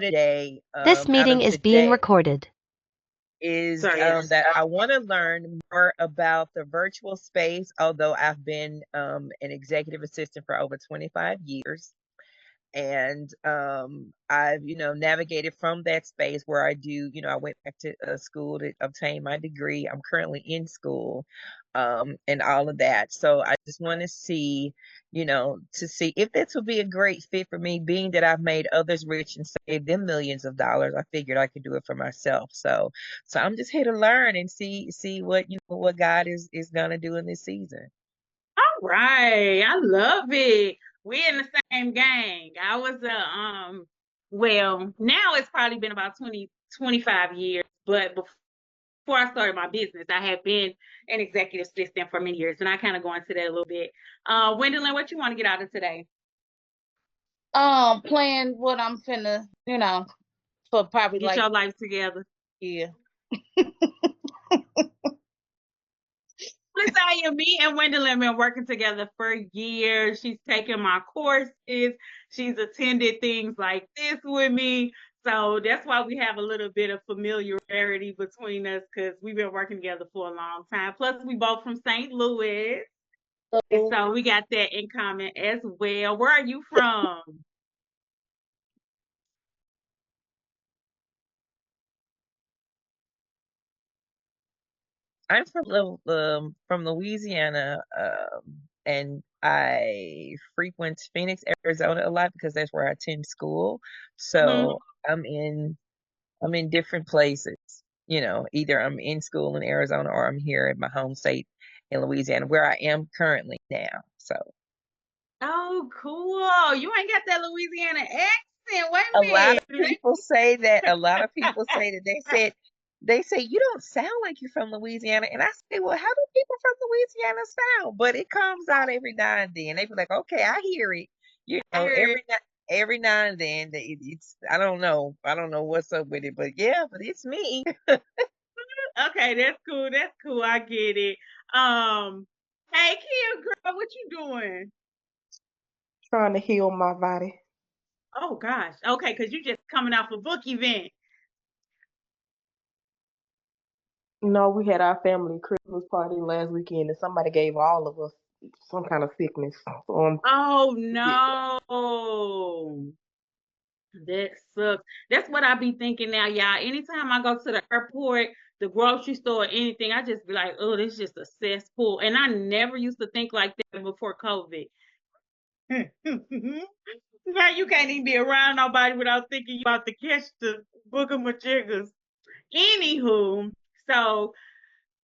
today, This out meeting of is being today recorded. is Sorry. that I want to learn more about the virtual space, although I've been an executive assistant for over 25 years. And I've navigated from that space where I do I went back to school to obtain my degree. I'm currently in school, and all of that. So I just want to see, to see if this would be a great fit for me, being that I've made others rich and saved them millions of dollars. I figured I could do it for myself. So I'm just here to learn and see what what God is gonna do in this season. All right. I love it. We in the same gang. I was well, now it's probably been about 25 years, but before I started my business, I had been an executive assistant for many years, and I kind of go into that a little bit. Gwendolyn, what you want to get out of today? Playing what I'm finna, for probably Get your life together. yeah. Tanya, me and Gwendolyn been working together for years. She's taken my courses. She's attended things like this with me. So that's why we have a little bit of familiarity between us, because we've been working together for a long time. Plus, we both from St. Louis. And so we got that in common as well. Where are you from? I'm from Louisiana, and I frequent Phoenix, Arizona a lot because that's where I attend school. So I'm in different places. Either I'm in school in Arizona or I'm here at my home state in Louisiana, where I am currently now. So Oh, cool. You ain't got that Louisiana accent. Wait a a lot of minute. people say that. A lot of people say that they say you don't sound like you're from Louisiana, and I say, well, how do people from Louisiana sound? But it comes out every now and then. They be like, okay, I hear it. Every now and then. It's I don't know what's up with it, but yeah, but it's me. Okay, that's cool. That's cool. I get it. Hey, Kia, girl, what you doing? Trying to heal my body. Oh gosh. Okay, because you just coming off a book event. No, we had our family Christmas party last weekend, and somebody gave all of us some kind of sickness. So Oh yeah. no. That sucks. That's what I be thinking now, y'all. Anytime I go to the airport, the grocery store, or anything, I just be like, oh, this is just a cesspool. And I never used to think like that before COVID. Now you can't even be around nobody without thinking you about to catch the booger majiggers. Anywho, so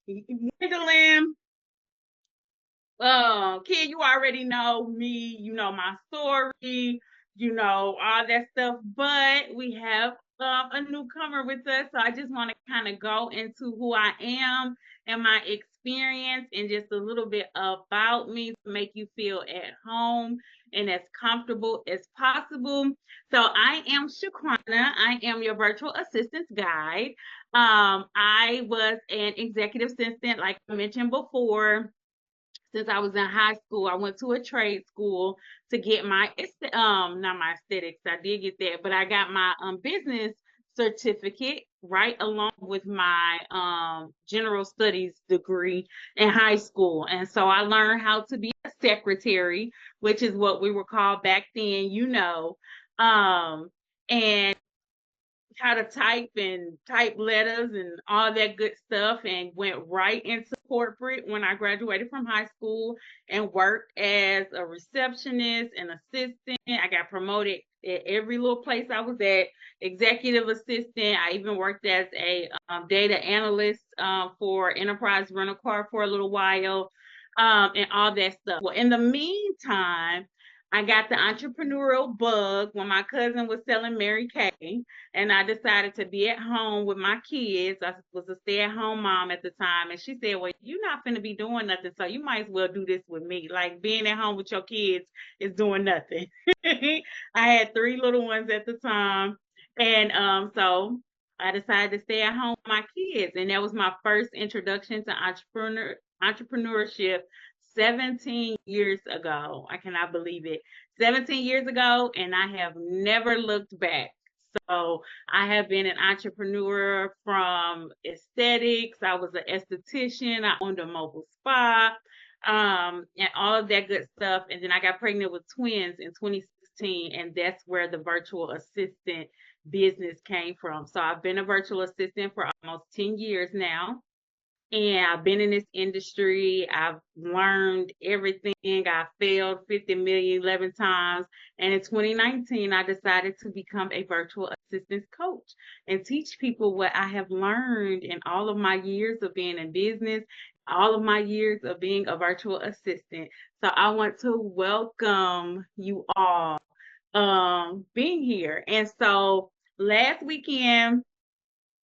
Gwendolyn, kid, you already know me, you know my story, you know all that stuff. But we have a newcomer with us, so I just want to kind of go into who I am and my experience, and just a little bit about me to make you feel at home and as comfortable as possible. So I am Shaquana. I am your virtual assistance guide. I was an executive assistant, like I mentioned before. Since I was in high school, I went to a trade school to get my not my aesthetics. I did get that, but I got my business certificate right along with my general studies degree in high school. And so I learned how to be a secretary, which is what we were called back then, and how to type letters and all that good stuff, and went right into corporate when I graduated from high school and worked as a receptionist and assistant. I got promoted at every little place I was at, executive assistant. I even worked as a data analyst for Enterprise Rental Car for a little while, and all that stuff. Well, in the meantime, I got the entrepreneurial bug when my cousin was selling Mary Kay, and I decided to be at home with my kids. I was a stay-at-home mom at the time, and she said, "Well, you're not going to be doing nothing, so you might as well do this with me. Like being at home with your kids is doing nothing." I had three little ones at the time, and so I decided to stay at home with my kids, and that was my first introduction to entrepreneurship 17 years ago. I cannot believe it. 17 years ago, and I have never looked back. So I have been an entrepreneur from aesthetics. I was an esthetician. I owned a mobile spa, and all of that good stuff. And then I got pregnant with twins in 2016, and that's where the virtual assistant business came from. So I've been a virtual assistant for almost 10 years now. And I've been in this industry. I've learned everything. I failed 50 million, 11 times. And in 2019, I decided to become a virtual assistance coach and teach people what I have learned in all of my years of being in business, all of my years of being a virtual assistant. So I want to welcome you all being here. And so last weekend,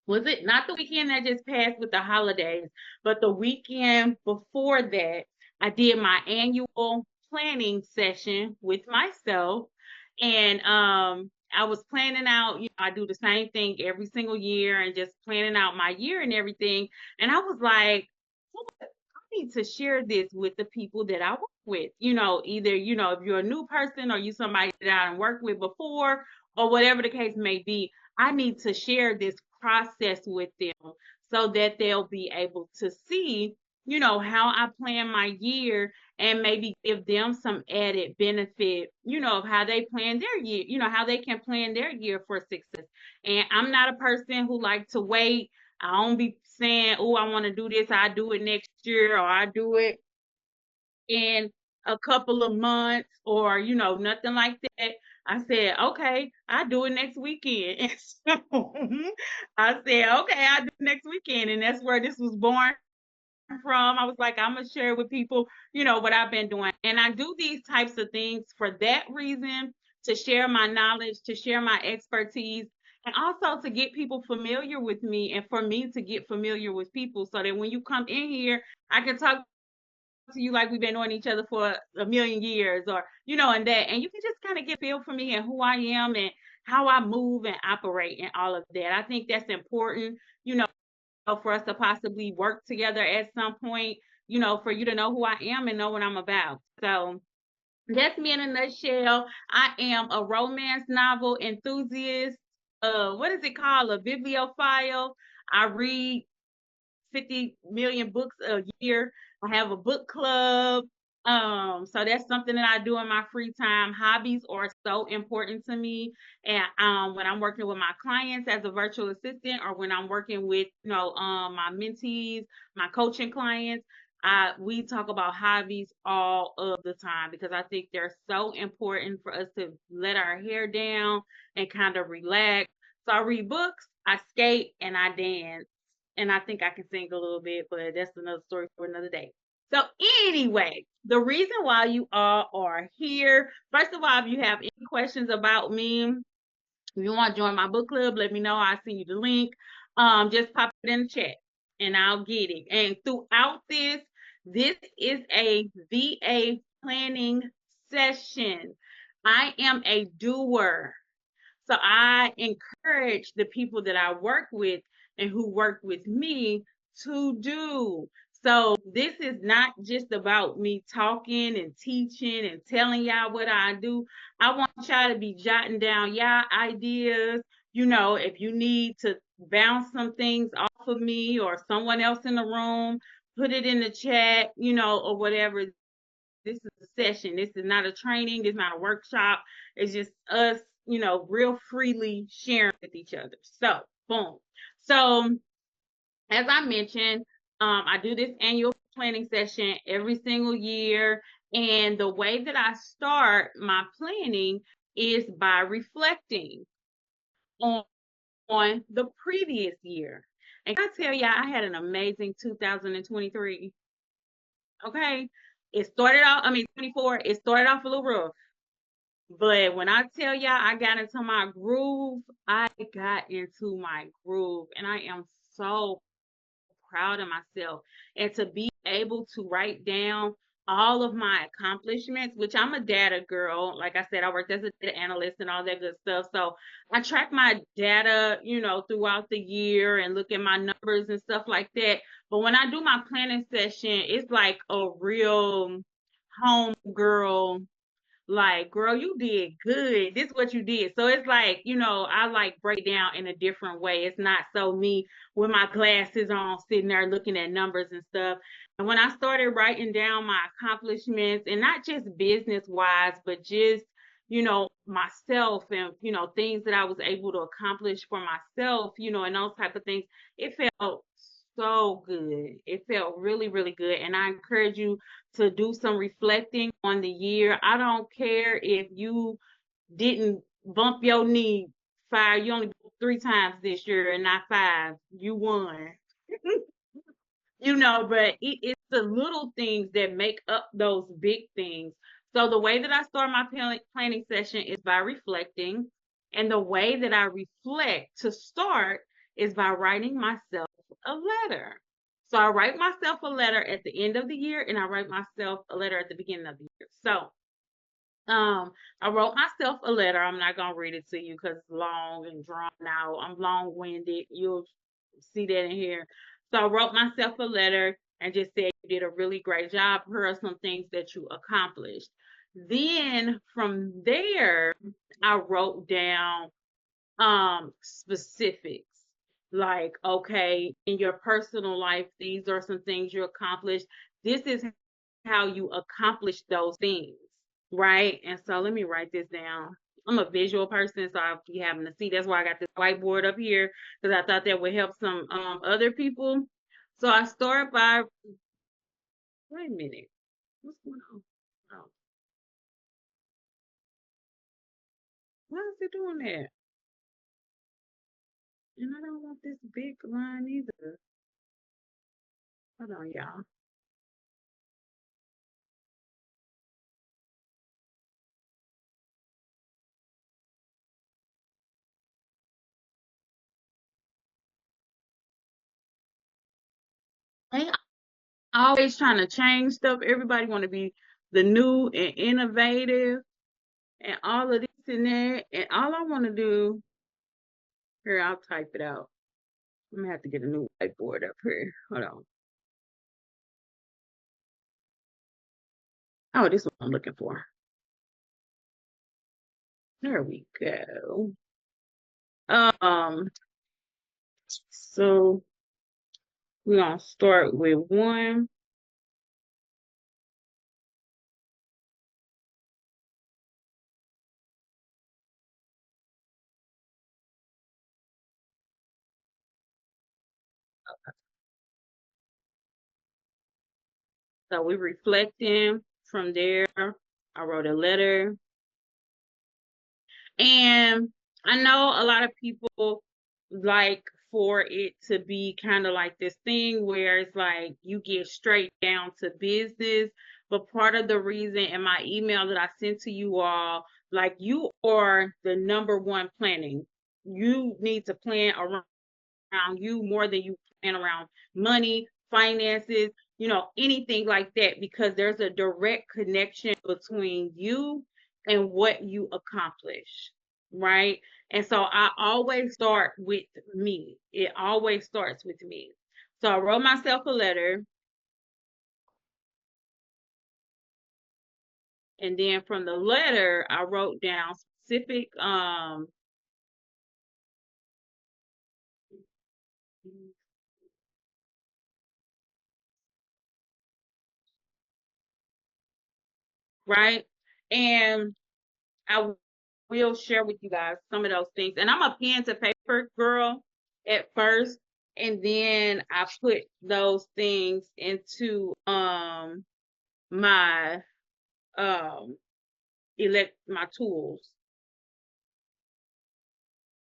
was it not the weekend that just passed with the holidays, but the weekend before that, I did my annual planning session with myself. And I was planning out, I do the same thing every single year and just planning out my year and everything. And I was like, I need to share this with the people that I work with. Either, if you're a new person or you somebody that I didn't work with before, or whatever the case may be, I need to share this process with them so that they'll be able to see, how I plan my year and maybe give them some added benefit, of how they plan their year, how they can plan their year for success. And I'm not a person who like to wait. I don't be saying, oh, I want to do this, I do it next year, or I do it in a couple of months, or nothing like that. I said, okay, I do it next weekend. And so I said, okay, I do it next weekend. And that's where this was born from. I was like, I'm gonna share with people, what I've been doing. And I do these types of things for that reason, to share my knowledge, to share my expertise, and also to get people familiar with me, and for me to get familiar with people, so that when you come in here, I can talk to you like we've been knowing each other for a million years, or and that, and you can just kind of get a feel for me and who I am and how I move and operate and all of that. I think that's important, for us to possibly work together at some point, for you to know who I am and know what I'm about. So that's me in a nutshell. I am a romance novel enthusiast. What is it called? A bibliophile. I read 50 million books a year. I have a book club. So that's something that I do in my free time. Hobbies are so important to me. And when I'm working with my clients as a virtual assistant, or when I'm working with, my mentees, my coaching clients, we talk about hobbies all of the time, because I think they're so important for us to let our hair down and kind of relax. So I read books, I skate, and I dance. And I think I can sing a little bit, but that's another story for another day. So anyway, the reason why you all are here, first of all, if you have any questions about me, if you want to join my book club, let me know. I'll send you the link. Just pop it in the chat and I'll get it. And throughout this is a VA planning session. I am a doer. So I encourage the people that I work with and who work with me to do. So this is not just about me talking and teaching and telling y'all what I do. I want y'all to be jotting down y'all ideas. If you need to bounce some things off of me or someone else in the room, put it in the chat, or whatever. This is a session. This is not a training. This is not a workshop. It's just us, real freely sharing with each other. So, boom. So, as I mentioned, I do this annual planning session every single year. And the way that I start my planning is by reflecting on the previous year. And I tell y'all, I had an amazing 2023. Okay. It started off, 24, it started off a little rough. But when I tell y'all I got into my groove, I got into my groove. And I am so proud of myself. And to be able to write down all of my accomplishments, which I'm a data girl. Like I said, I worked as a data analyst and all that good stuff. So I track my data, throughout the year and look at my numbers and stuff like that. But when I do my planning session, it's like a real home girl like, girl, you did good. This is what you did. So it's like, I like break down in a different way. It's not so me with my glasses on, sitting there looking at numbers and stuff. And when I started writing down my accomplishments, and not just business wise, but just, myself and, things that I was able to accomplish for myself, and those type of things, it felt so good. It felt really, really good. And I encourage you to do some reflecting on the year. I don't care if you didn't bump your knee five, you only 3 times this year and not 5. You won. But it's the little things that make up those big things. So the way that I start my planning session is by reflecting. And the way that I reflect to start is by writing myself a letter. So I write myself a letter at the end of the year, and I write myself a letter at the beginning of the year. So I wrote myself a letter. I'm not gonna read it to you because it's long and drawn out. I'm long-winded. You'll see that in here. So I wrote myself a letter and just said you did a really great job. Here are some things that you accomplished. Then from there, I wrote down specifics. Like, okay, in your personal life, these are some things you accomplished. This is how you accomplish those things, right? And so let me write this down. I'm a visual person, so I'll be having to see. That's why I got this whiteboard up here, because I thought that would help some other people. So I start by, wait a minute, what's going on? Oh, why is it doing that? And I don't want this big line either. Hold on, y'all. They always trying to change stuff. Everybody want to be the new and innovative and all of this and that. And all I want to do, here, I'll type it out. I'm gonna have to get a new whiteboard up here. Hold on. Oh, this is what I'm looking for. There we go. So we're gonna start with 1. So we're reflecting from there. I wrote a letter. And I know a lot of people like for it to be kind of like this thing where it's like you get straight down to business. But part of the reason in my email that I sent to you all, like, you are the number one planning. You need to plan around you more than you plan around money, finances, anything like that, because there's a direct connection between you and what you accomplish, right? And so I always start with me. It always starts with me. So I wrote myself a letter, and then from the letter, I wrote down specific right? And I will share with you guys some of those things. And I'm a pen to paper girl at first, and then I put those things into my my tools.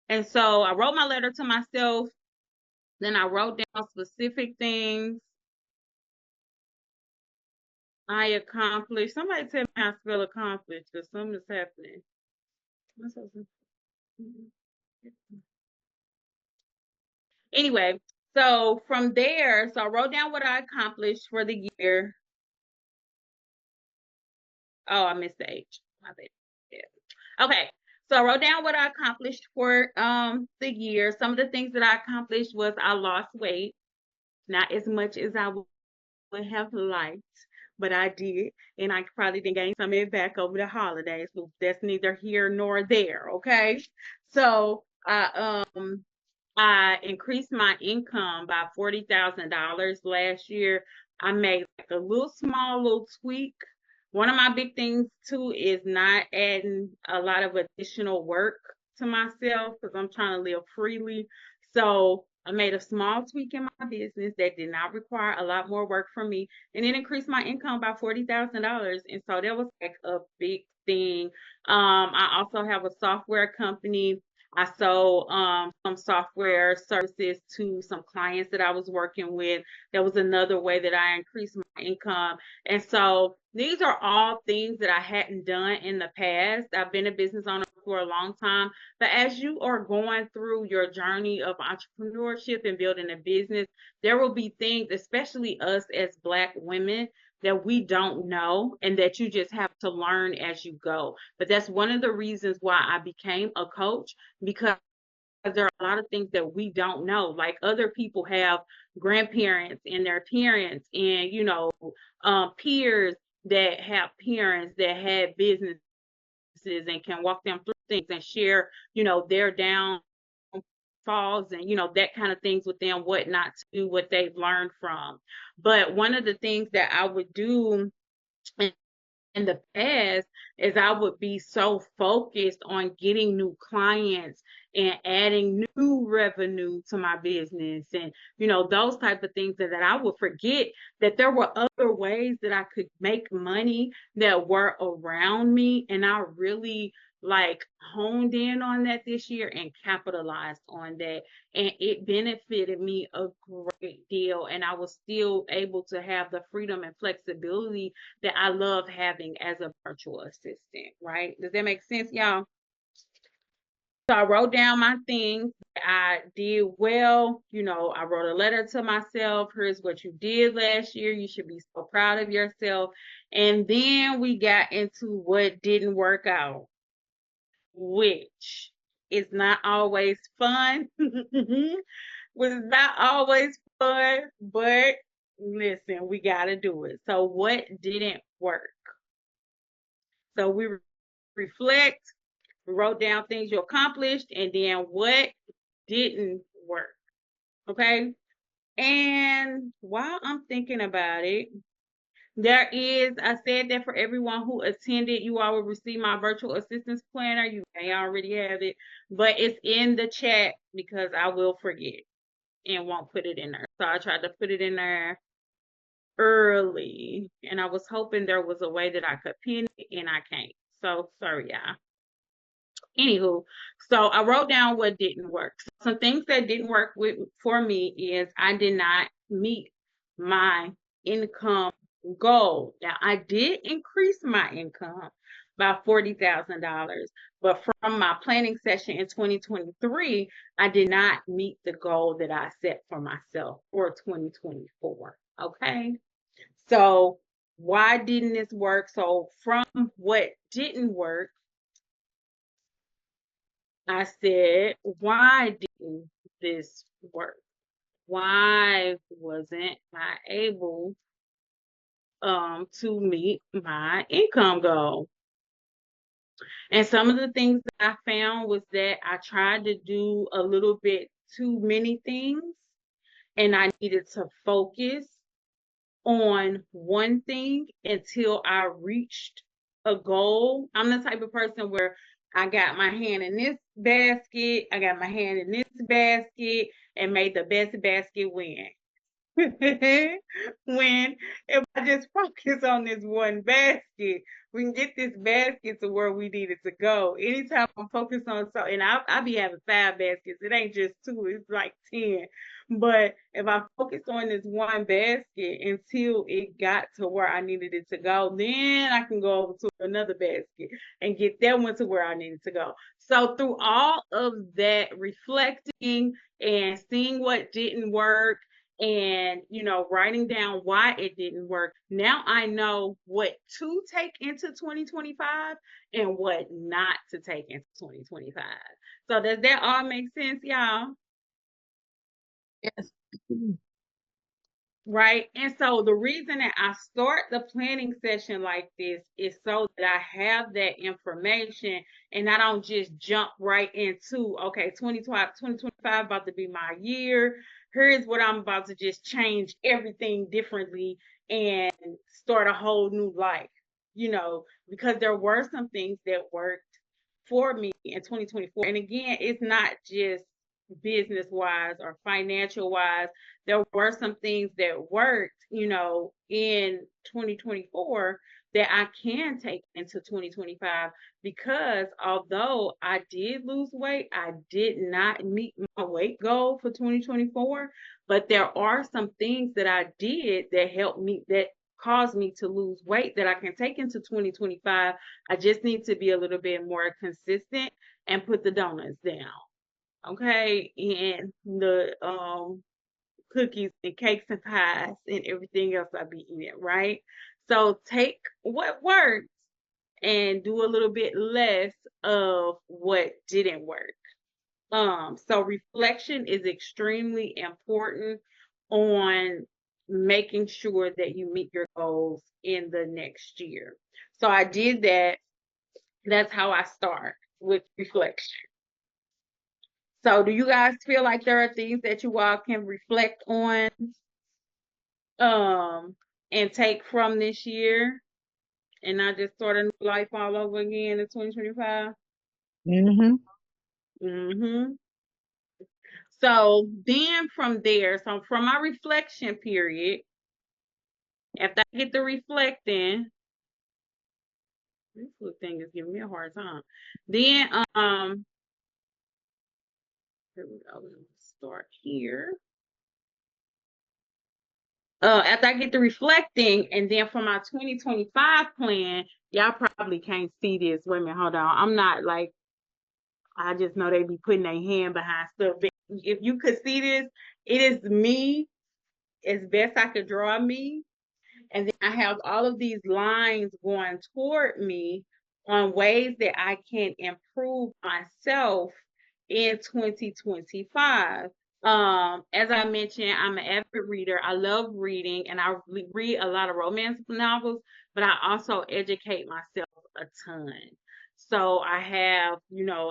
And so I wrote my letter to myself, then I wrote down specific things I accomplished. Somebody tell me how to spell accomplished, because something's happening. Anyway, so from there, so I wrote down what I accomplished for the year. Oh, I missed the H. My bad. Yeah. Okay. So I wrote down what I accomplished for the year. Some of the things that I accomplished was I lost weight, not as much as I would have liked, but I did, and I probably didn't gain some of it back over the holidays, but that's neither here nor there, okay? So I increased my income by $40,000 last year. I made like a little tweak. One of my big things too is not adding a lot of additional work to myself because I'm trying to live freely. So I made a small tweak in my business that did not require a lot more work from me, and it increased my income by $40,000. And so that was like a big thing. I also have a software company. I sold some software services to some clients that I was working with. That was another way that I increased my income. And so these are all things that I hadn't done in the past. I've been a business owner for a long time. But as you are going through your journey of entrepreneurship and building a business, there will be things, especially us as Black women, that we don't know and that you just have to learn as you go. But that's one of the reasons why I became a coach, because there are a lot of things that we don't know. Like other people have grandparents and their parents and, peers that have parents that had businesses and can walk them through things and share, their downfalls and, that kind of things with them, what not to do, what they've learned from. But one of the things that I would do in the past is I would be so focused on getting new clients and adding new revenue to my business and those type of things that I would forget that there were other ways that I could make money that were around me, and I really honed in on that this year and capitalized on that, and it benefited me a great deal, and I was still able to have the freedom and flexibility that I love having as a virtual assistant, right? Does that make sense, y'all? So I wrote down my things. I did well. I wrote a letter to myself. Here's what you did last year. You should be so proud of yourself. And then we got into what didn't work out, which is not always fun. Was not always fun, but listen, we got to do it. So what didn't work? So we reflect, we wrote down things you accomplished, and then what didn't work. Okay. And while I'm thinking about it, I said that for everyone who attended, you all will receive my virtual assistance planner. You may already have it, but it's in the chat because I will forget and won't put it in there. So I tried to put it in there early, and I was hoping there was a way that I could pin it, and I can't. So sorry, y'all. Anywho, so I wrote down what didn't work. Some things that didn't work for me is I did not meet my income goal. Now I did increase my income by $40,000, but from my planning session in 2023, I did not meet the goal that I set for myself for 2024. Okay, so why didn't this work? So from what didn't work, I said, why didn't this work? Why wasn't I able to meet my income goal? And some of the things that I found was that I tried to do a little bit too many things, and I needed to focus on one thing until I reached a goal. I'm the type of person where I got my hand in this basket, I got my hand in this basket, and made the best basket win. When if I just focus on this one basket, we can get this basket to where we need it to go. Anytime I'm focused on and I be having 5 baskets. It ain't just 2, it's like 10. But if I focus on this one basket until it got to where I needed it to go, then I can go over to another basket and get that one to where I needed to go. So through all of that reflecting and seeing what didn't work, and writing down why it didn't work, now I know what to take into 2025 and what not to take into 2025. So does that all make sense, y'all? Yes. Right. And so the reason that I start the planning session like this is so that I have that information and I don't just jump right into, okay, 2025 about to be my year. Here's what I'm about to just change everything differently and start a whole new life, because there were some things that worked for me in 2024. And again, it's not just business wise or financial wise. There were some things that worked, in 2024 that I can take into 2025, because although I did lose weight, I did not meet my weight goal for 2024, but there are some things that I did that helped me, that caused me to lose weight, that I can take into 2025. I just need to be a little bit more consistent and put the donuts down. Okay, and the cookies and cakes and pies and everything else I be eating, right? So take what works and do a little bit less of what didn't work. So reflection is extremely important on making sure that you meet your goals in the next year. So I did that. That's how I start, with reflection. So do you guys feel like there are things that you all can reflect on and take from this year and not just start a new life all over again in 2025? Mm-hmm. Mm-hmm. So then from there, so from my reflection period, after I get the reflecting, this little thing is giving me a hard time. Then here we go. Start here. After I get the reflecting, and then for my 2025 plan, y'all probably can't see this. Wait a minute, hold on. I'm not like, I just know they be putting their hand behind stuff. But if you could see this, it is me as best I could draw me. And then I have all of these lines going toward me on ways that I can improve myself in 2025. As I mentioned, I'm an avid reader. I love reading, and I read a lot of romance novels, but I also educate myself a ton. So I have,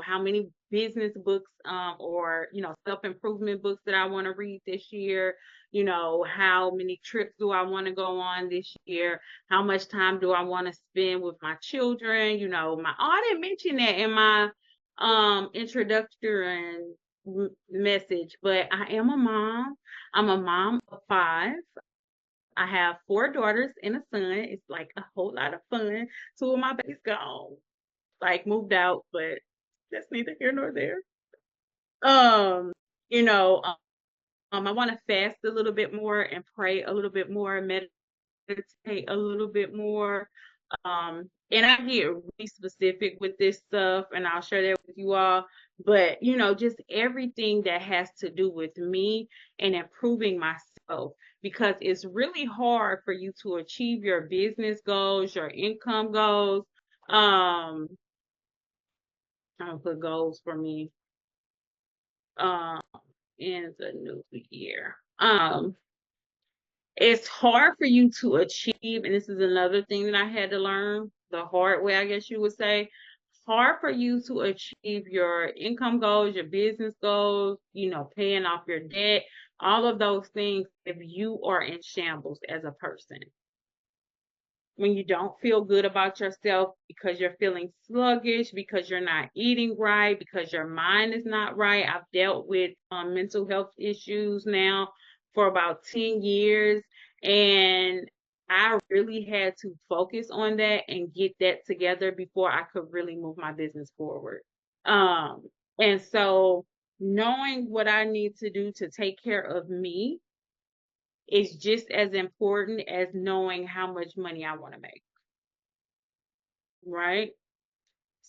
how many business books, or, self-improvement books that I want to read this year. How many trips do I want to go on this year? How much time do I want to spend with my children? I didn't mention that in my introductory message, but I am a mom. I'm a mom of 5. I have 4 daughters and a son. It's like a whole lot of fun. 2 of my babies gone, like moved out, but that's neither here nor there. Um, you know, I want to fast a little bit more and pray a little bit more, meditate a little bit more. And I get really specific with this stuff, and I'll share that with you all. But, just everything that has to do with me and improving myself, because it's really hard for you to achieve your business goals, your income goals. I'm gonna put goals for me in the new year. It's hard for you to achieve, and this is another thing that I had to learn the hard way, I guess you would say. Hard for you to achieve your income goals, your business goals, paying off your debt, all of those things if you are in shambles as a person. When you don't feel good about yourself because you're feeling sluggish, because you're not eating right, because your mind is not right. I've dealt with mental health issues now for about 10 years, and I really had to focus on that and get that together before I could really move my business forward. And so knowing what I need to do to take care of me is just as important as knowing how much money I want to make. Right?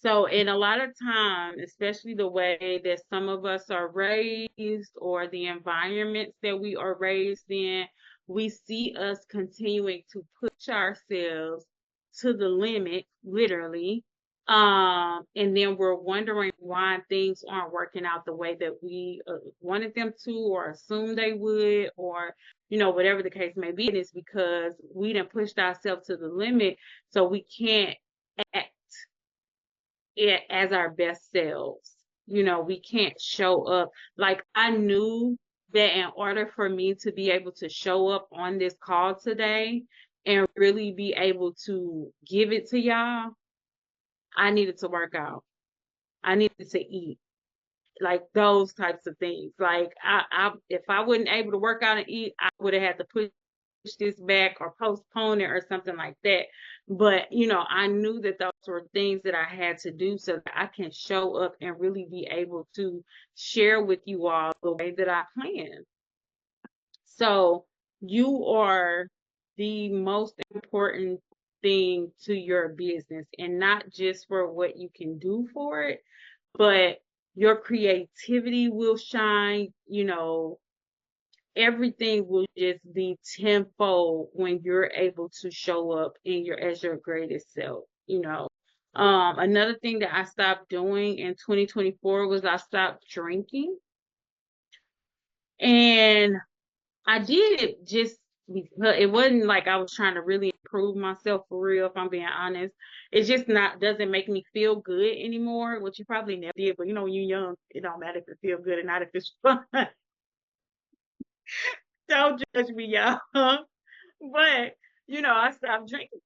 So, in a lot of time, especially the way that some of us are raised or the environments that we are raised in, we see us continuing to push ourselves to the limit, literally, And then we're wondering why things aren't working out the way that we wanted them to, or assumed they would, or whatever the case may be. And it's because we done pushed ourselves to the limit, so we can't act it as our best selves. We can't show up. Like, I knew that in order for me to be able to show up on this call today and really be able to give it to y'all, I needed to work out. I needed to eat, like those types of things. Like, if I wasn't able to work out and eat, I would have had to push this back or postpone it or something like that. But I knew that those were things that I had to do so that I can show up and really be able to share with you all the way that I plan. So you are the most important thing to your business, and not just for what you can do for it, but your creativity will shine. Everything will just be tenfold when you're able to show up as your greatest self. Another thing that I stopped doing in 2024 was I stopped drinking. And I did it just because it wasn't like I was trying to really improve myself, for real, if I'm being honest. It just doesn't make me feel good anymore, which you probably never did, but when you're young, it don't matter if it feels good or not, if it's fun. Don't judge me, y'all. But I stopped drinking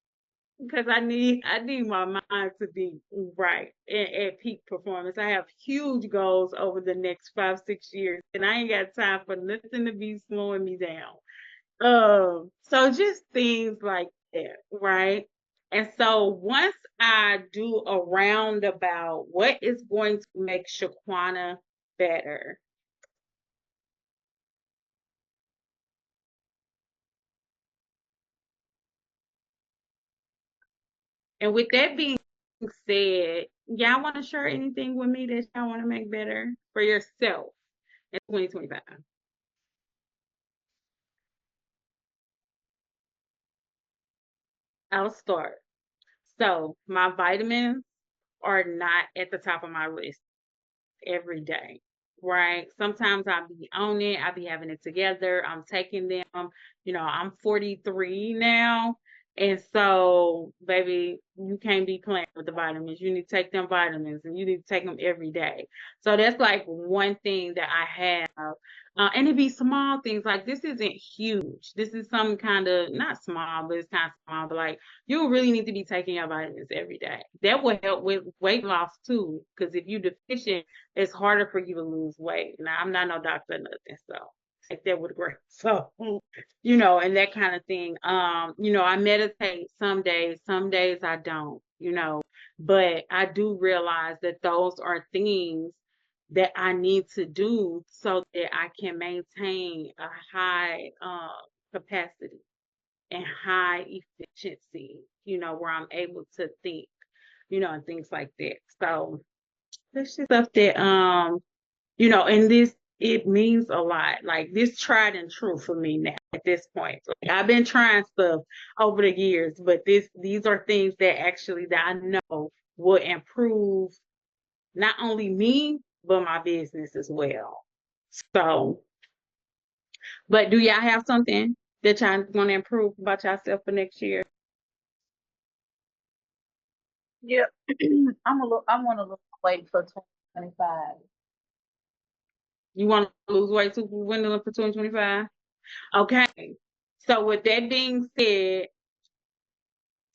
because I need my mind to be right at peak performance. I have huge goals over the next 5-6 years, and I ain't got time for nothing to be slowing me down. So just things like that, right? And so once I do a roundabout, what is going to make Shaquana better? And with that being said, y'all want to share anything with me that y'all want to make better for yourself in 2025? I'll start. So my vitamins are not at the top of my list every day, right? Sometimes I'll be on it, I'll be having it together, I'm taking them. I'm 43 now. And so, baby, you can't be playing with the vitamins. You need to take them vitamins, and you need to take them every day. So that's like one thing that I have. And it'd be small things, like this isn't huge. This is some kind of, not small, but it's kind of small, but like you really need to be taking your vitamins every day. That will help with weight loss too, because if you're deficient, it's harder for you to lose weight. Now, I'm not no doctor or nothing, so take that with a grain. So, and that kind of thing. I meditate some days I don't, but I do realize that those are things that I need to do so that I can maintain a high capacity and high efficiency, where I'm able to think, and things like that. So that's just stuff that and this, it means a lot. Like, this tried and true for me now at this point. Like, I've been trying stuff over the years, but these are things that I know will improve not only me, but my business as well. So, but do y'all have something that y'all want to improve about yourself for next year? Yep. I want to lose weight for 2025. You want to lose weight too, Gwendolyn, for 2025? Okay. So with that being said,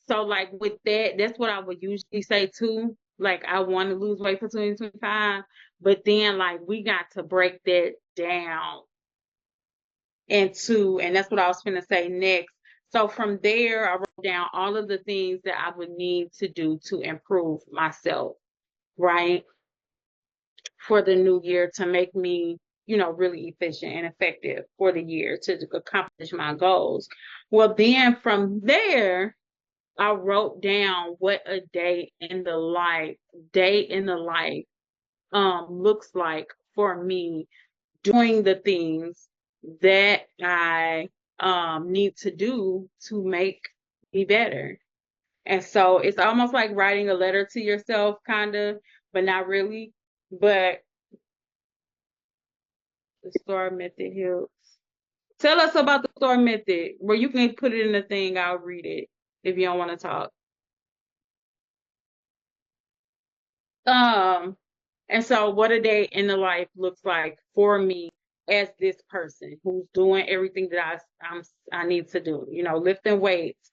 so like with that, that's what I would usually say too. Like, I want to lose weight for 2025, but then like we got to break that down into, and that's what I was gonna say next. So from there, I wrote down all of the things that I would need to do to improve myself, right? For the new year, to make me, really efficient and effective for the year to accomplish my goals. Well, then from there, I wrote down what a day in the life looks like for me, doing the things that I need to do to make me better. And so it's almost like writing a letter to yourself, kind of, but not really. But the STAR method helps. Tell us about the STAR method. Well, you can put it in the thing. I'll read it if you don't want to talk. And so what a day in the life looks like for me as this person who's doing everything that I need to do, lifting weights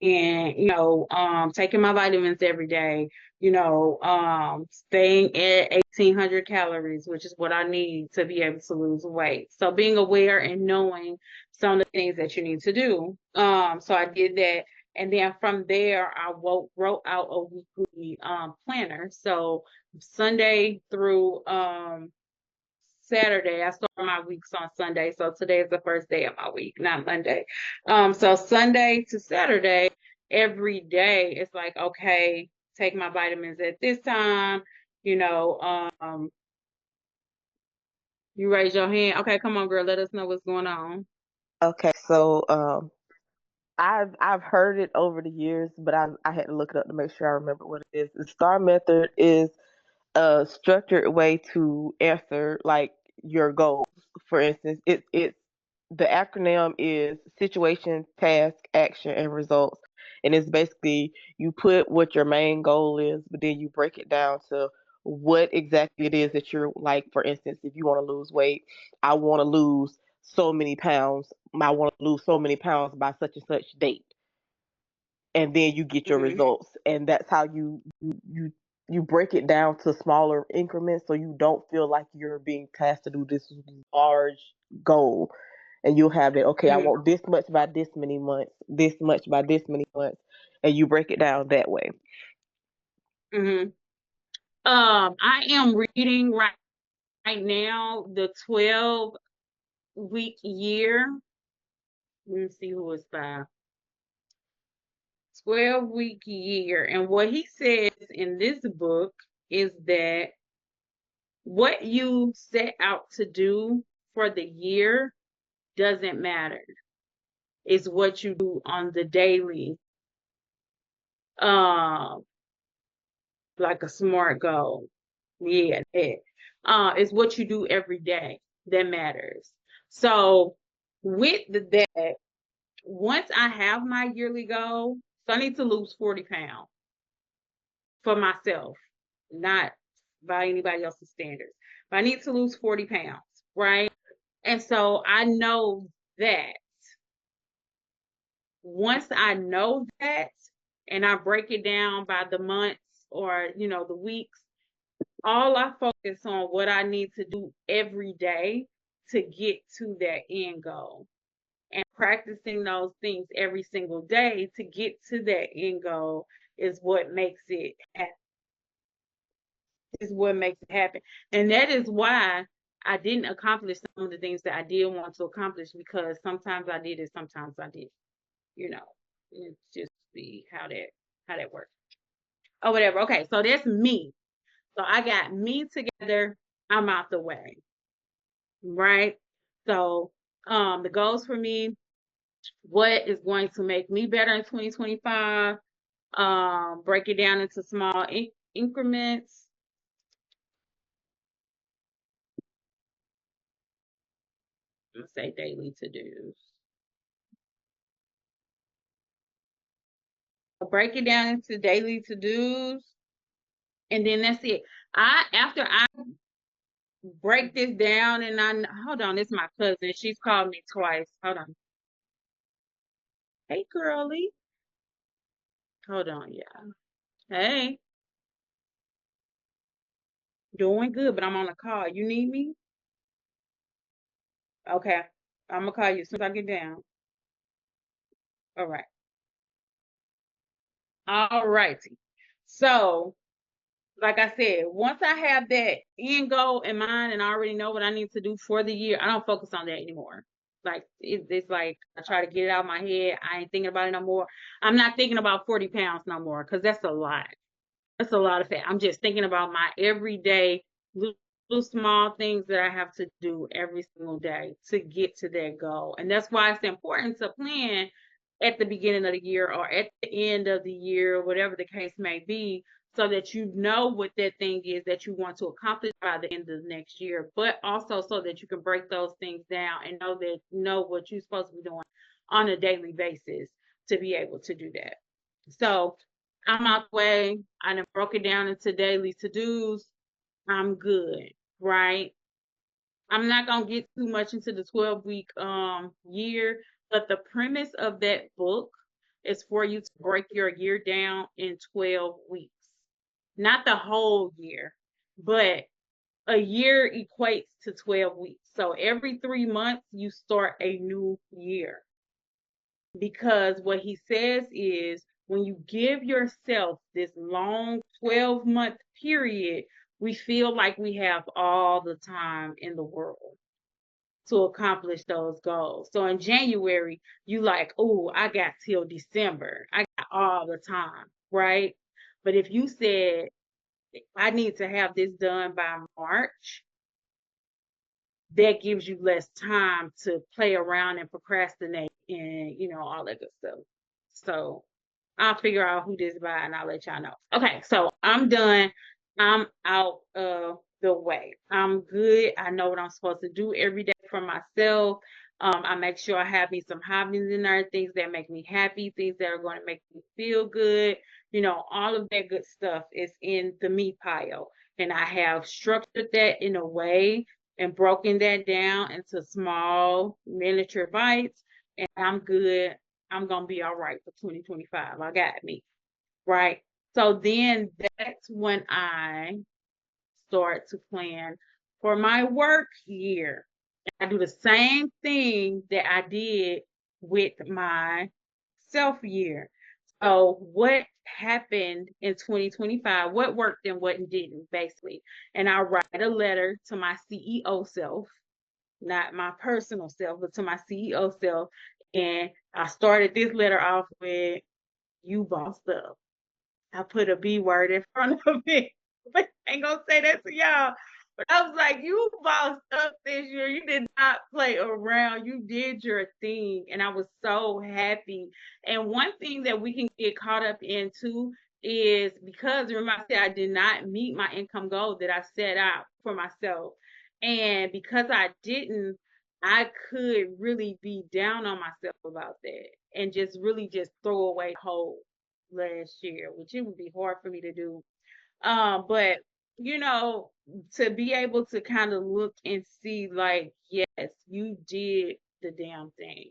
and, taking my vitamins every day, staying at 1,800 calories, which is what I need to be able to lose weight. So being aware and knowing some of the things that you need to do. So I did that. And then from there, I wrote out a weekly planner. So Sunday through Saturday, I start my weeks on Sunday. So today is the first day of my week, not Monday. So Sunday to Saturday, every day, it's like, okay, take my vitamins at this time. You raise your hand. Okay, come on, girl. Let us know what's going on. Okay, so I've heard it over the years, but I had to look it up to make sure I remember what it is. The STAR method is a structured way to answer like your goals. For instance, it's the acronym is situation, task, action, and results. And it's basically you put what your main goal is, but then you break it down to what exactly it is that you're like. For instance, if you want to lose weight, I want to lose so many pounds. I want to lose so many pounds by such and such date, and then you get your Mm-hmm. results. And that's how you break it down to smaller increments, so you don't feel like you're being tasked to do this large goal. And you'll have it, okay, I Mm-hmm. want this much by this many months, this much by this many months, and you break it down that way. Mm-hmm. I am reading right now the 12-week year. Let me see who it's by. 12-week year. And what he says in this book is that what you set out to do for the year doesn't matter. It's what you do on the daily, like a SMART goal. Yeah, it's what you do every day that matters. So with that, once I have my yearly goal, so I need to lose 40 pounds for myself, not by anybody else's standards. But I need to lose 40 pounds, right? And so I know that once I know that and I break it down by the months or, the weeks, all I focus on what I need to do every day to get to that end goal. And practicing those things every single day to get to that end goal is what makes it happen. And that is why I didn't accomplish some of the things that I did want to accomplish, because sometimes I did it, sometimes I didn't. It's just how that works. Or whatever. Okay, so that's me. So I got me together. I'm out the way. Right? So the goals for me, what is going to make me better in 2025? Break it down into small increments. I'm gonna say daily to-dos. Break it down into daily to-dos, and then that's it. After I break this down, and hold on, it's my cousin. She's called me twice. Hold on. Hey, girly. Hold on, yeah. Hey. Doing good, but I'm on a call. You need me? Okay. I'm gonna call you as soon as I get down. All right. All righty. So, like I said, once I have that end goal in mind and I already know what I need to do for the year, I don't focus on that anymore. Like it's like I try to get it out of my head. I ain't thinking about it no more. I'm not thinking about 40 pounds no more, because that's a lot. That's a lot of fat. I'm just thinking about my everyday little small things that I have to do every single day to get to that goal. And that's why it's important to plan at the beginning of the year or at the end of the year, whatever the case may be, so that you know what that thing is that you want to accomplish by the end of the next year, but also so that you can break those things down and know what you're supposed to be doing on a daily basis to be able to do that. So I'm out the way. I done broke it down into daily to-dos. I'm good, right? I'm not gonna get too much into the 12-week year, but the premise of that book is for you to break your year down in 12 weeks. Not the whole year, but a year equates to 12 weeks. So every 3 months you start a new year. Because what he says is when you give yourself this long 12-month period, we feel like we have all the time in the world to accomplish those goals. So in January, you like, oh, I got till December. I got all the time, right? But if you said, I need to have this done by March, that gives you less time to play around and procrastinate and, all that good stuff. So I'll figure out who this by and I'll let y'all know. Okay, so I'm done. I'm out of the way. I'm good. I know what I'm supposed to do every day for myself. I make sure I have me some hobbies in there, things that make me happy, things that are going to make me feel good. All of that good stuff is in the me pile. And I have structured that in a way and broken that down into small miniature bites. And I'm good. I'm going to be all right for 2025. I got me. Right. So then that's when I start to plan for my work year. I do the same thing that I did with my self year. So what happened in 2025, what worked and what didn't, basically. And I write a letter to my CEO self, not my personal self, but to my CEO self. And I started this letter off with, you bossed up. I put a B word in front of it. But I ain't gonna say that to y'all. But I was like, you bossed up this year. You did not play around. You did your thing. And I was so happy. And one thing that we can get caught up in too is because remember I said I did not meet my income goal that I set out for myself. And because I didn't, I could really be down on myself about that and just really just throw away hope last year, which it would be hard for me to do. But to be able to kind of look and see like, yes, you did the damn thing.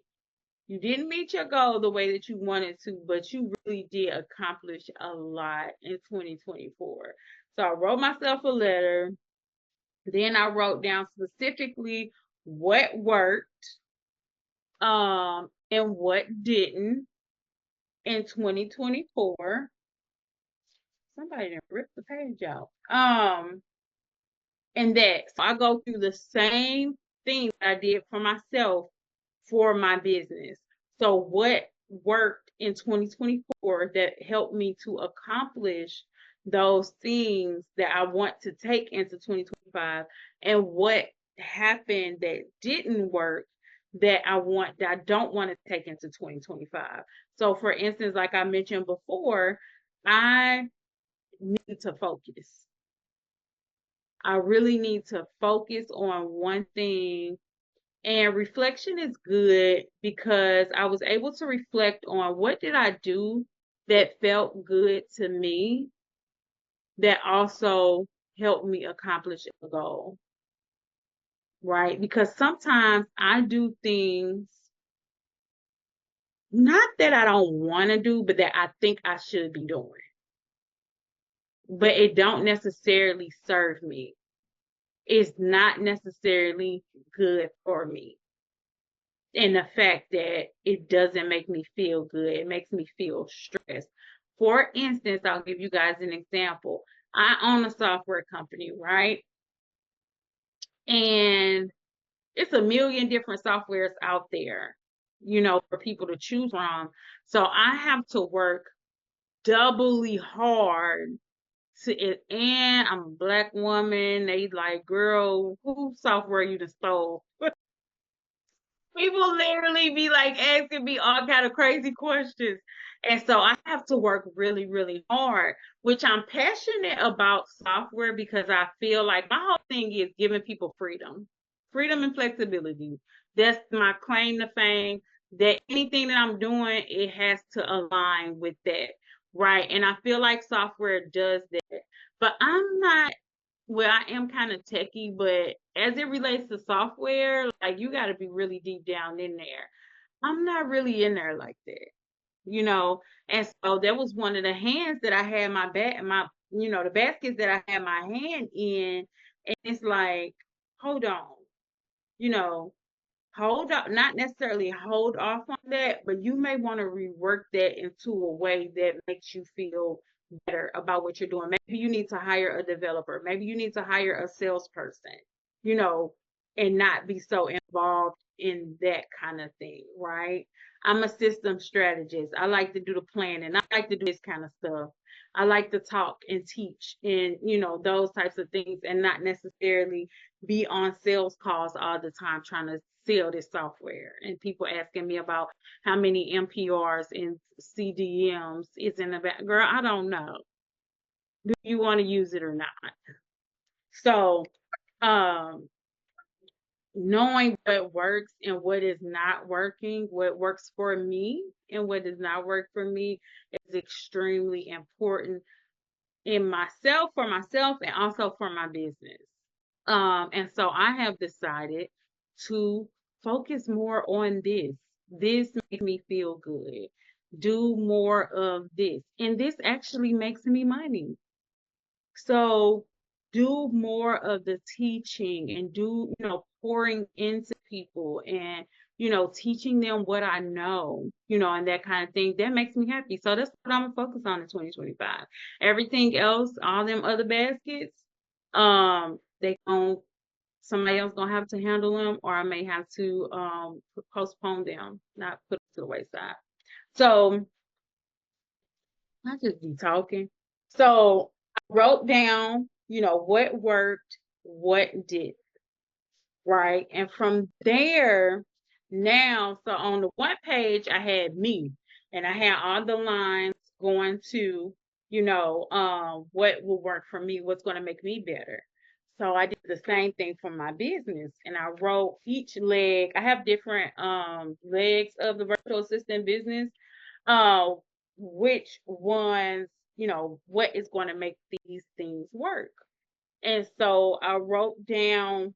You didn't meet your goal the way that you wanted to, but you really did accomplish a lot in 2024. So I wrote myself a letter. Then I wrote down specifically what worked, and what didn't in 2024. Somebody didn't rip the page out. And that so I go through the same thing I did for myself for my business. So what worked in 2024 that helped me to accomplish those things that I want to take into 2025, and what happened that didn't work that I don't want to take into 2025. So for instance, like I mentioned before, I need to focus. I really need to focus on one thing. And reflection is good because I was able to reflect on what did I do that felt good to me that also helped me accomplish a goal. Right? Because sometimes I do things not that I don't want to do, but that I think I should be doing. But it don't necessarily serve me. It's not necessarily good for me. And the fact that it doesn't make me feel good, it makes me feel stressed. For instance, I'll give you guys an example. I own a software company, right? And it's a million different softwares out there, for people to choose from. So I have to work doubly hard and I'm a Black woman. They like, girl, whose software you just stole? People literally be like asking me all kind of crazy questions. And so I have to work really, really hard, which I'm passionate about software because I feel like my whole thing is giving people freedom, freedom and flexibility. That's my claim to fame, that anything that I'm doing, it has to align with that. Right. And I feel like software does that. But I'm not, well, I am kind of techy, but as it relates to software, like you got to be really deep down in there. I'm not really in there like that, you know. And so that was one of the hands that I had the baskets that I had my hand in. And it's like, hold on, you know, hold up, not necessarily hold off on that, but you may want to rework that into a way that makes you feel better about what you're doing. Maybe you need to hire a developer, maybe you need to hire a salesperson, you know, and not be so involved in that kind of thing, right? I'm a system strategist. I like to do the planning. I like to do this kind of stuff. I like to talk and teach and, those types of things, and not necessarily be on sales calls all the time trying to sell this software. And people asking me about how many MPRs and CDMs is in the back. Girl, I don't know. Do you want to use it or not? So, knowing what works and what is not working, what works for me and what does not work for me is extremely important for myself and also for my business. And so I have decided to focus more on this. This makes me feel good. Do more of this. And this actually makes me money. So do more of the teaching and pouring into people and, teaching them what I know, and that kind of thing. That makes me happy. So that's what I'm gonna focus on in 2025. Everything else, all them other baskets, somebody else gonna have to handle them, or I may have to postpone them, not put them to the wayside. So I just be talking. So I wrote down, what worked, what did, right? And from there, now, so on the one page, I had me, and I had all the lines going to, what will work for me, what's going to make me better. So I did the same thing for my business, and I wrote each leg. I have different legs of the virtual assistant business. Which ones, what is going to make these things work. And so I wrote down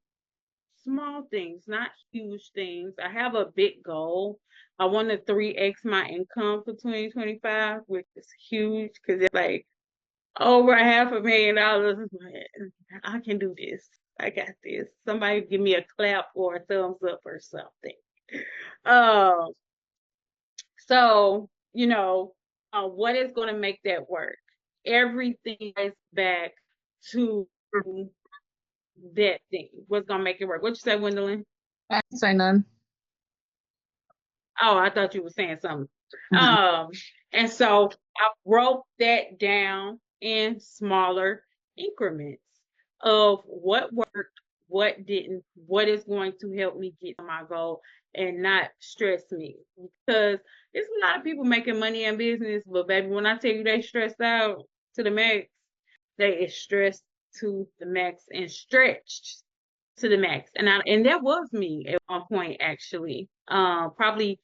small things, not huge things. I have a big goal. I want to 3x my income for 2025, which is huge because it's like over $500,000. I can do this. I got this. Somebody give me a clap or a thumbs up or something. So, what is going to make that work? Everything is back to that thing. What's going to make it work? What you say, Gwendolyn? I didn't say none. Oh, I thought you were saying something. And so I broke that down in smaller increments of what worked, what didn't, what is going to help me get to my goal and not stress me. Because there's a lot of people making money in business, but baby, when I tell you they stressed out to the max, they is stressed to the max and stretched to the max. And that was me at one point, actually. Probably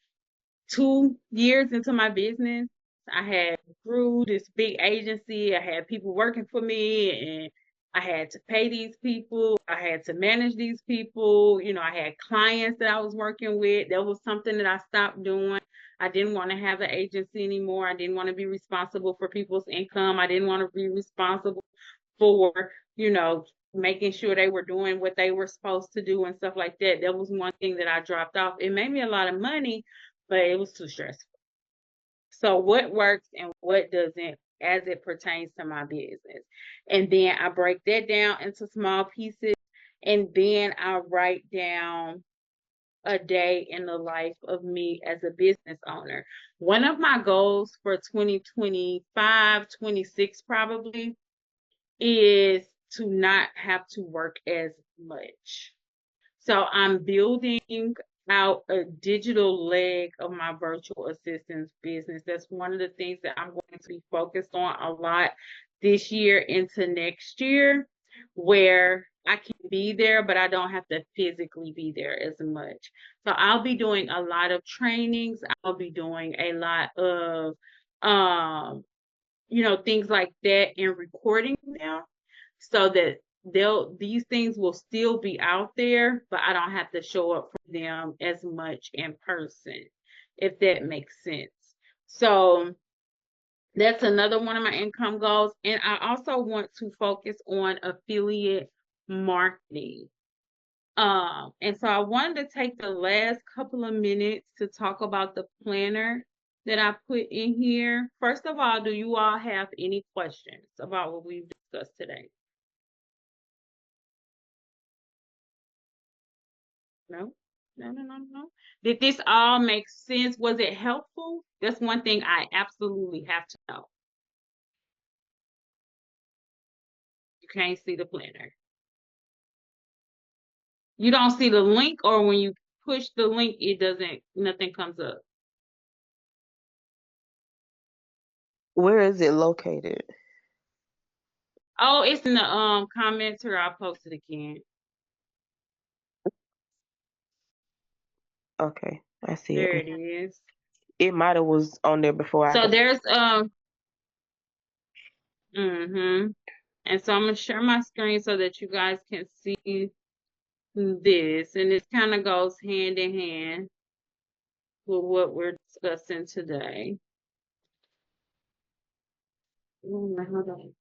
2 years into my business, I had grew this big agency. I had people working for me, and I had to pay these people. I had to manage these people. I had clients that I was working with. That was something that I stopped doing. I didn't want to have an agency anymore. I didn't want to be responsible for people's income. I didn't want to be responsible for, making sure they were doing what they were supposed to do and stuff like that. That was one thing that I dropped off. It made me a lot of money, but it was too stressful. So what works and what doesn't as it pertains to my business. And then I break that down into small pieces, and then I write down a day in the life of me as a business owner. One of my goals for 2025, 26 probably, is to not have to work as much. So I'm building out a digital leg of my virtual assistance business. That's one of the things that I'm going to be focused on a lot this year into next year, where I can be there, but I don't have to physically be there as much. So I'll be doing a lot of trainings. I'll be doing a lot of, things like that and recording them so that these things will still be out there, but I don't have to show up for them as much in person, if that makes sense. So that's another one of my income goals. And I also want to focus on affiliate marketing. And so I wanted to take the last couple of minutes to talk about the planner that I put in here. First of all, do you all have any questions about what we've discussed today? No? No. Did this all make sense? Was it helpful? That's one thing I absolutely have to know. You can't see the planner. You don't see the link, or when you push the link, nothing comes up. Where is it located? Oh, it's in the comments, or I'll post it again. Okay, I see There it. it is. It might have was on there before I So got. there's and so I'm gonna share my screen so that you guys can see this, and it kind of goes hand in hand with what we're discussing today. Hold on.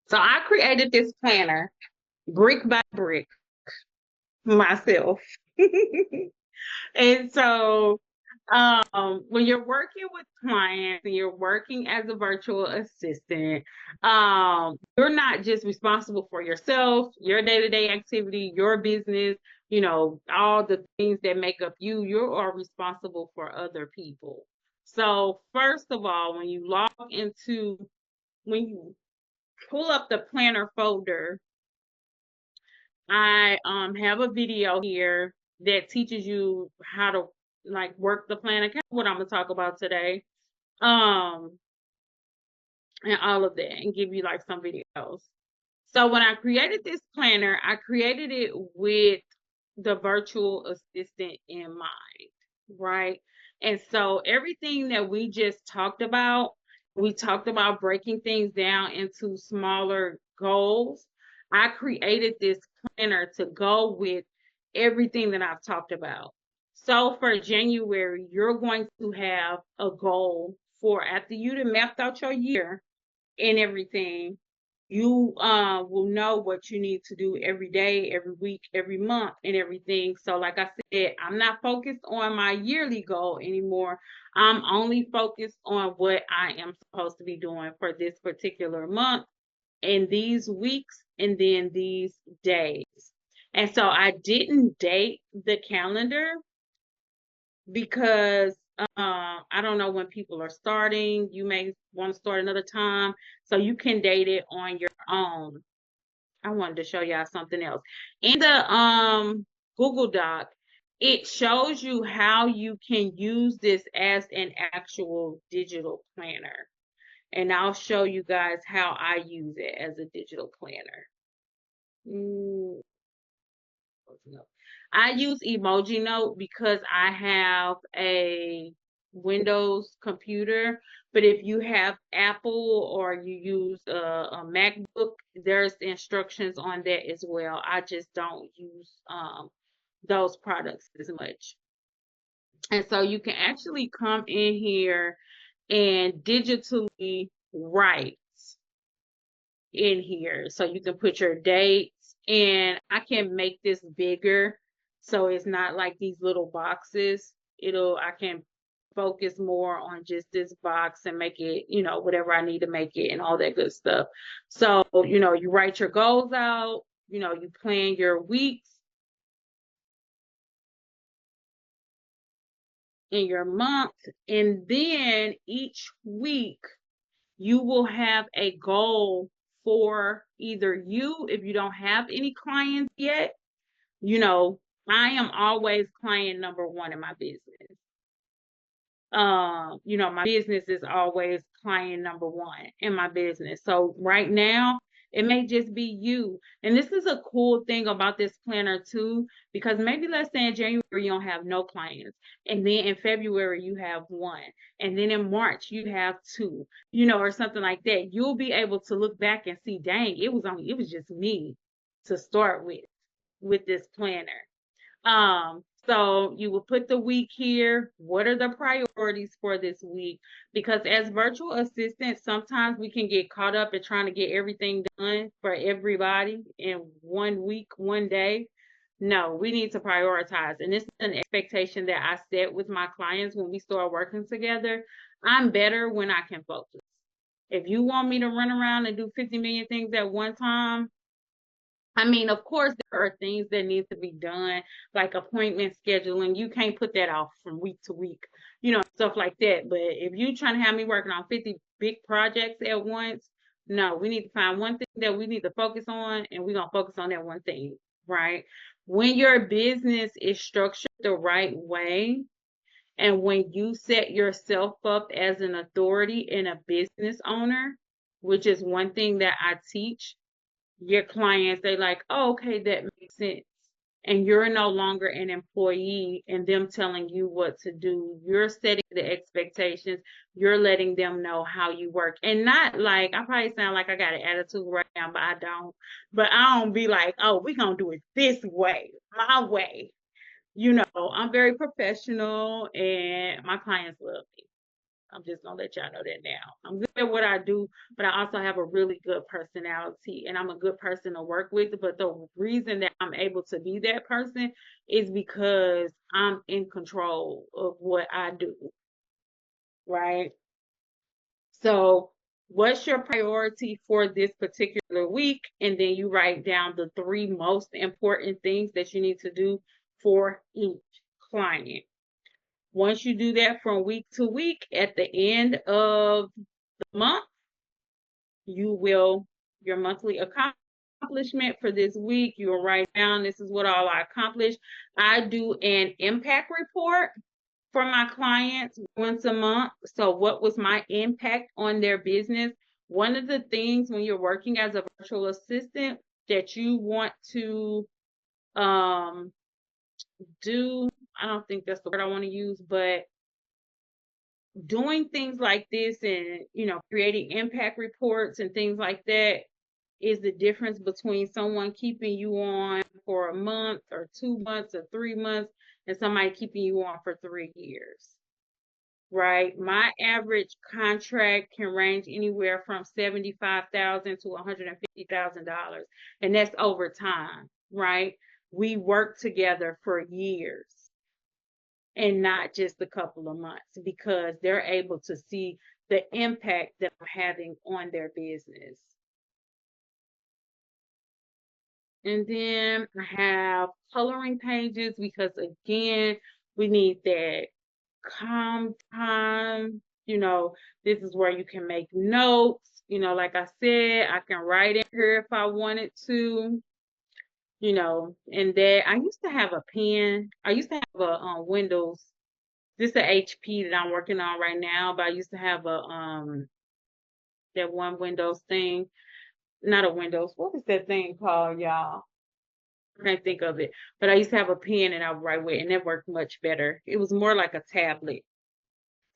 So I created this planner brick by brick myself. And so when you're working with clients and you're working as a virtual assistant, you're not just responsible for yourself, your day-to-day activity, your business, all the things that make up you. You are responsible for other people. So first of all, when you pull up the planner folder, I have a video here that teaches you how to work the planner, kind of what I'm gonna talk about today. And all of that, and give you some videos. So when I created this planner, I created it with the virtual assistant in mind, right? And so everything that we just talked about, we talked about breaking things down into smaller goals. I created this planner to go with everything that I've talked about. So for January, you're going to have a goal for after you've mapped out your year and everything, you will know what you need to do every day, every week, every month, and everything. So like I said, I'm not focused on my yearly goal anymore. I'm only focused on what I am supposed to be doing for this particular month and these weeks and then these days. And so I didn't date the calendar because I don't know when people are starting. You may want to start another time, so you can date it on your own. I wanted to show y'all something else. In the Google Doc, it shows you how you can use this as an actual digital planner. And I'll show you guys how I use it as a digital planner. I use Emoji Note because I have a Windows computer, but if you have Apple or you use a MacBook, there's instructions on that as well. I just don't use those products as much. And so you can actually come in here and digitally write in here. So you can put your dates, and I can make this bigger so it's not like these little boxes. I can focus more on just this box and make it, whatever I need to make it and all that good stuff. So, you write your goals out, you plan your weeks. in your month. And then each week you will have a goal for either you, if you don't have any clients yet. You know, I am always client number one in my business. You know, my business is always client number one in my business. So right now, it may just be you. And this is a cool thing about this planner too, because maybe let's say in January you don't have no clients, and then in February you have one, and then in March you have two, you know, or something like that. You'll be able to look back and see, dang, it was just me to start with this planner. So you will put the week here. What are the priorities for this week? Because as virtual assistants, sometimes we can get caught up in trying to get everything done for everybody in 1 week, 1 day. No, we need to prioritize. And this is an expectation that I set with my clients when we start working together. I'm better when I can focus. If you want me to run around and do 50 million things at one time, I mean, of course, there are things that need to be done, like appointment scheduling. You can't put that off from week to week, you know, stuff like that. But if you're trying to have me working on 50 big projects at once, no, we need to find one thing that we need to focus on, and we're going to focus on that one thing, right? When your business is structured the right way, and when you set yourself up as an authority and a business owner, which is one thing that I teach your clients, they like, oh, okay, that makes sense. And you're no longer an employee and them telling you what to do. You're setting the expectations. You're letting them know how you work. And not like, I probably sound like I got an attitude right now, but I don't. But I don't be like, oh, we're going to do it this way, my way. You know, I'm very professional and my clients love me. I'm just gonna let y'all know that now. I'm good at what I do, but I also have a really good personality and I'm a good person to work with. But the reason that I'm able to be that person is because I'm in control of what I do, right? So, what's your priority for this particular week? And then you write down the 3 most important things that you need to do for each client. Once you do that from week to week, at the end of the month, your monthly accomplishment for this week, you'll write down, this is what all I accomplished. I do an impact report for my clients once a month. So what was my impact on their business? One of the things when you're working as a virtual assistant that you want to do, I don't think that's the word I want to use, but doing things like this and, you know, creating impact reports and things like that is the difference between someone keeping you on for a month or 2 months or 3 months and somebody keeping you on for 3 years, right? My average contract can range anywhere from $75,000 to $150,000, and that's over time, right? We work together for years and not just a couple of months because they're able to see the impact that I'm having on their business. And then I have coloring pages because, again, we need that calm time. You know, this is where you can make notes. You know, like I said, I can write in here if I wanted to. You know, and that I used to have a pen. I used to have a Windows. This is the HP that I'm working on right now, but I used to have a that one Windows thing. Not a Windows. What is that thing called, y'all? I can't think of it. But I used to have a pen and I would write with, and that worked much better. It was more like a tablet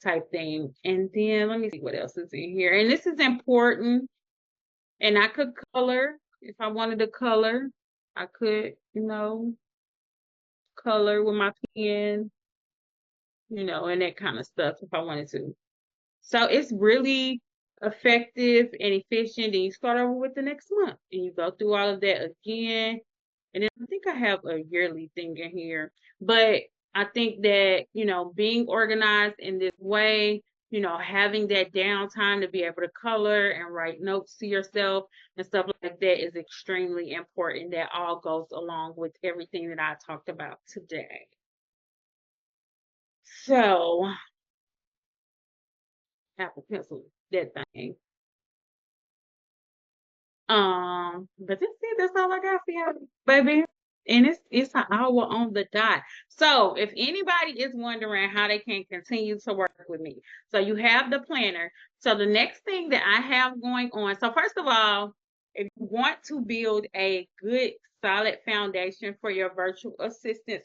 type thing. And then let me see what else is in here. And this is important. And I could color if I wanted to color. I could, you know, color with my pen, you know, and that kind of stuff if I wanted to. So it's really effective and efficient. And you start over with the next month and you go through all of that again. And then I think I have a yearly thing in here. But I think that, you know, being organized in this way, you know, having that downtime to be able to color and write notes to yourself and stuff like that is extremely important. That all goes along with everything that I talked about today. So, Apple Pencil, that thing. But that's it. That's all I got for you, baby. And it's an hour on the dot. So if anybody is wondering how they can continue to work with me, so you have the planner. So the next thing that I have going on. So first of all, if you want to build a good, solid foundation for your virtual assistant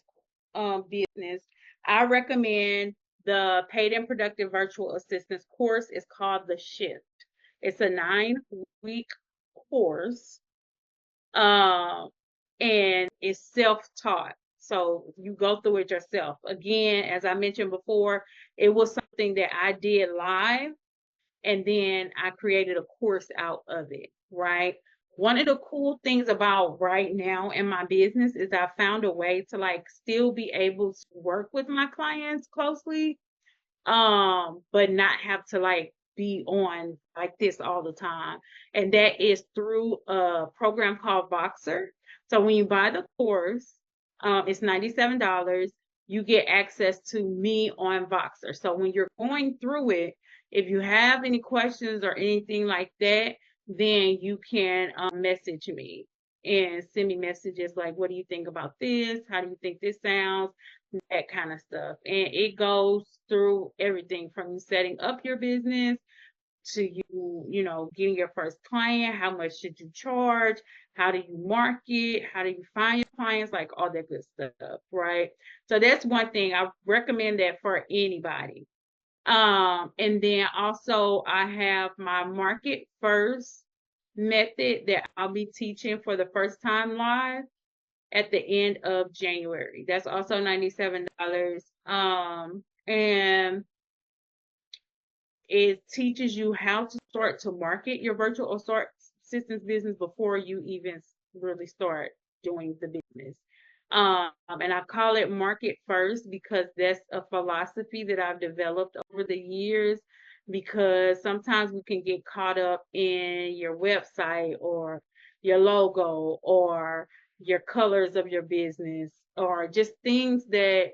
business, I recommend the Paid and Productive Virtual Assistance course. It's called The Shift. It's a 9-week course, and it's self-taught. So you go through it yourself. Again, as I mentioned before, it was something that I did live, and then I created a course out of it, right? One of the cool things about right now in my business is I found a way to like still be able to work with my clients closely, but not have to like be on like this all the time. And that is through a program called Voxer. So when you buy the course, it's $97. You get access to me on Voxer. So when you're going through it, if you have any questions or anything like that, then you can message me and send me messages like, what do you think about this? How do you think this sounds? That kind of stuff. And it goes through everything from you setting up your business to you getting your first client. How much should you charge? How do you market? How do you find your clients? Like all that good stuff, right? So that's one thing. I recommend that for anybody. And then also I have my Market First method that I'll be teaching for the first time live at the end of January. That's also $97. And it teaches you how to start to market your virtual assistance business before you even really start doing the business. And I call it Market First because that's a philosophy that I've developed over the years, because sometimes we can get caught up in your website or your logo or your colors of your business or just things that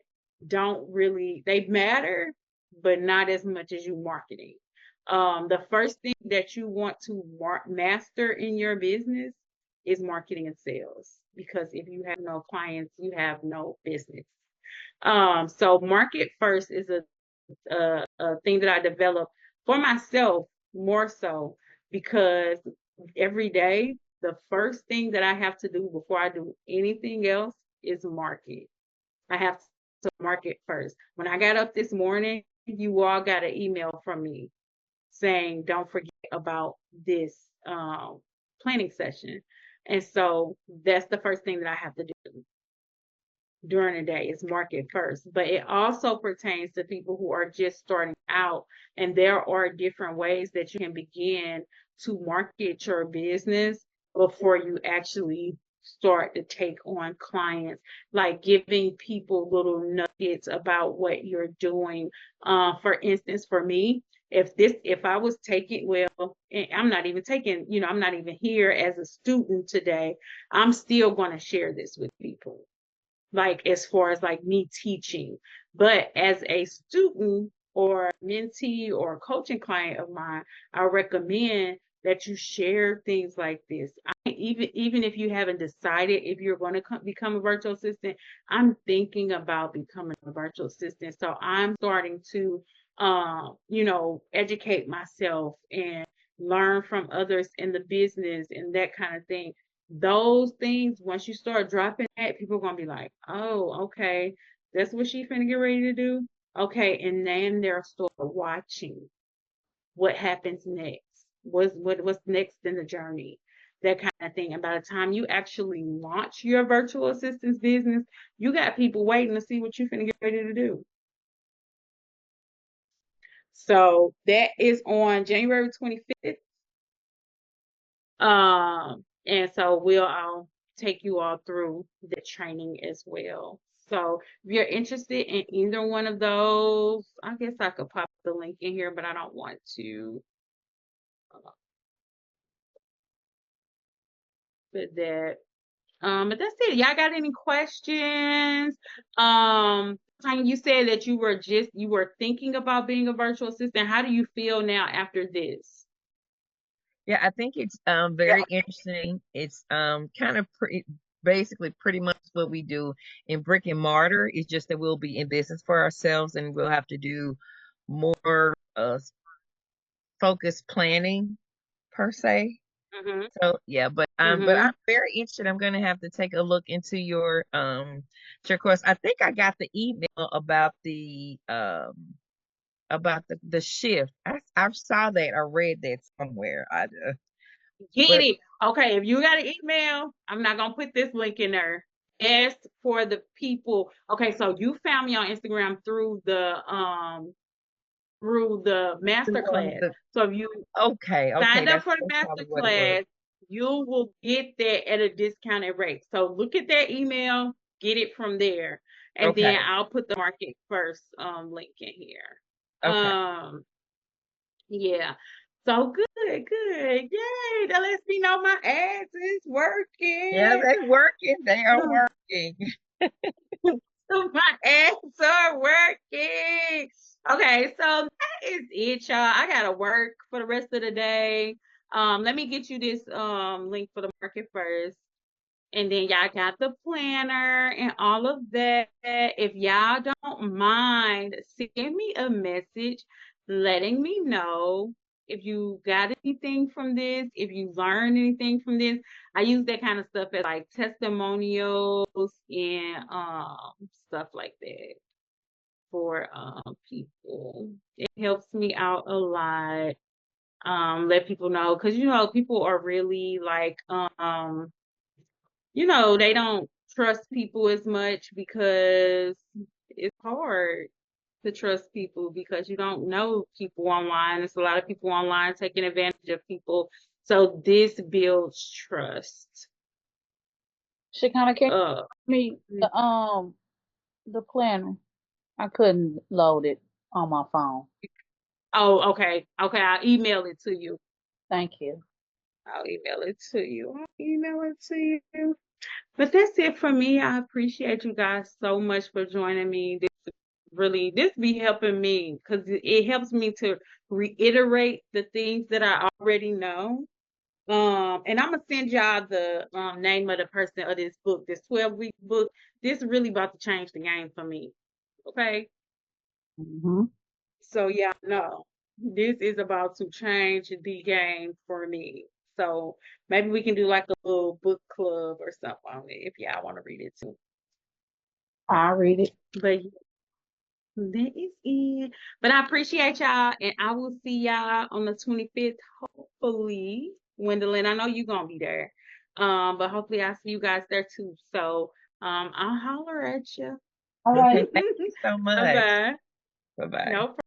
don't really, they matter, but not as much as you marketing. The first thing that you want to master in your business is marketing and sales, because if you have no clients, you have no business. So Market First is a thing that I developed for myself more so because every day, the first thing that I have to do before I do anything else is market. I have to market first. When I got up this morning, you all got an email from me saying, don't forget about this planning session. And so that's the first thing that I have to do during the day is market first. But it also pertains to people who are just starting out. And there are different ways that you can begin to market your business before you actually start to take on clients, like giving people little nuggets about what you're doing. For instance, for me, if I was taking, well, I'm not even taking, I'm not even here as a student today, I'm still going to share this with people, like as far as like me teaching. But as a student or mentee or coaching client of mine, I recommend that you share things like this. Even if you haven't decided if you're going to become a virtual assistant, I'm thinking about becoming a virtual assistant. So I'm starting to, educate myself and learn from others in the business and that kind of thing. Those things, once you start dropping that, people are gonna be like, oh, okay, that's what she finna get ready to do. Okay, and then they'll start watching what happens next. What's next in the journey, that kind of thing. And by the time you actually launch your virtual assistance business, you got people waiting to see what you finna get ready to do. So that is on January 25th. And so I'll take you all through the training as well. So if you're interested in either one of those, I guess I could pop the link in here, but I don't want to put that. But that's it. Y'all got any questions? Tanya, you said that you were thinking about being a virtual assistant. How do you feel now after this? Yeah, I think it's very interesting. It's kind of basically pretty much what we do in brick and mortar. It's just that we'll be in business for ourselves and we'll have to do more focused planning per se. Mm-hmm. So yeah, but I'm very interested. I'm gonna have to take a look into your course. I think I got the email about the shift. I saw that. I read that somewhere. Get But it. Okay, if you got an email, I'm not gonna put this link in there. Ask for the people. Okay, so you found me on Instagram through the master class. So if you okay, signed up that's for the master probably what it was. class, you will get that at a discounted rate. So look at that email, get it from there. And then Okay. I'll put the market first link in here. Okay. Yeah. So good, good. Yay. That lets me know my ads is working. Yeah, they're working. They are working. My ads are working. Okay, so that is it, y'all. I gotta work for the rest of the day. Let me get you this link for the market first. And then y'all got the planner and all of that. If y'all don't mind, send me a message letting me know if you got anything from this, if you learned anything from this. I use that kind of stuff as like testimonials and stuff like that for people. It helps me out a lot. Let people know, because people are really like they don't trust people as much because it's hard to trust people because you don't know people online. There's a lot of people online taking advantage of people. So this builds trust. Shekinah, can me the planner. I couldn't load it on my phone. Oh, okay. Okay, I'll email it to you. Thank you. I'll email it to you. But that's it for me. I appreciate you guys so much for joining me. This be helping me because it helps me to reiterate the things that I already know. And I'm gonna send y'all the name of the person of this book, this 12-week book. This is really about to change the game for me. Okay. Mm-hmm. So yeah, no, this is about to change the game for me. So maybe we can do like a little book club or something on it if y'all want to read it too. I'll read it. But that is it. But I appreciate y'all, and I will see y'all on the 25th, hopefully. Gwendolyn, I know you're gonna be there. But hopefully I'll see you guys there too. So I'll holler at you. All right. Thank you so much. Bye-bye. Bye-bye. No problem.